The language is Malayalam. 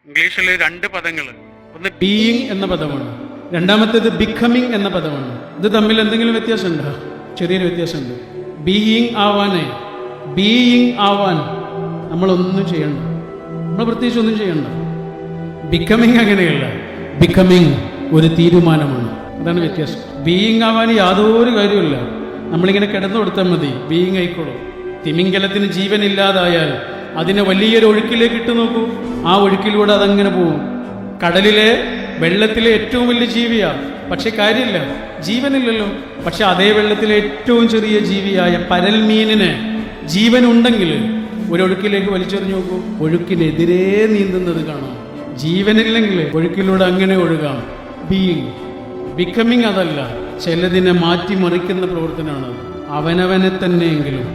ഇംഗ്ലീഷിൽ രണ്ട് പദങ്ങൾ, ഒന്ന് ബീയിങ് എന്ന പദമാണ്, രണ്ടാമത്തേത് ബിക്കമിങ് എന്ന പദമാണ്. ഇത് തമ്മിൽ എന്തെങ്കിലും വ്യത്യാസമുണ്ടോ? ചെറിയൊരു വ്യത്യാസമുണ്ട്. ബീയിങ് ആവാനേ, ബീയിങ് ആവാൻ നമ്മളൊന്നും ചെയ്യണ്ട, നമ്മൾ പ്രത്യേകിച്ച് ഒന്നും ചെയ്യണ്ട. ബിക്കമിങ് അങ്ങനെയല്ല, ബിക്കമിങ് ഒരു തീരുമാനമാണ്, അതാണ് വ്യത്യാസം. ബീയിങ് ആവാൻ യാതൊരു കാര്യമില്ല, നമ്മളിങ്ങനെ കിടന്നു കൊടുത്താൽ മതി, ബീയിങ് ആയിക്കോളും. തിമിംഗലത്തിന് ജീവനില്ലാതായാൽ അതിനെ വലിയൊരു ഒഴുക്കിലേക്ക് ഇട്ട് നോക്കൂ, ആ ഒഴുക്കിലൂടെ അതങ്ങനെ പോകും. കടലിലെ വെള്ളത്തിലെ ഏറ്റവും വലിയ ജീവിയാ, പക്ഷെ കാര്യമില്ല, ജീവനില്ലല്ലോ. പക്ഷെ അതേ വെള്ളത്തിലെ ഏറ്റവും ചെറിയ ജീവിയായ പരൽമീനിന് ജീവനുണ്ടെങ്കിൽ ഒരൊഴുക്കിലേക്ക് വലിച്ചെറിഞ്ഞു നോക്കൂ, ഒഴുക്കിനെതിരെ നീന്തുന്നത് കാണാം. ജീവനില്ലെങ്കിൽ ഒഴുക്കിലൂടെ അങ്ങനെ ഒഴുകാം. ബീയിങ്. ബിക്കമിങ് അതല്ല, ചിലതിനെ മാറ്റിമറിക്കുന്ന പ്രവർത്തനമാണ്. അവനവനെ തന്നെയെങ്കിലും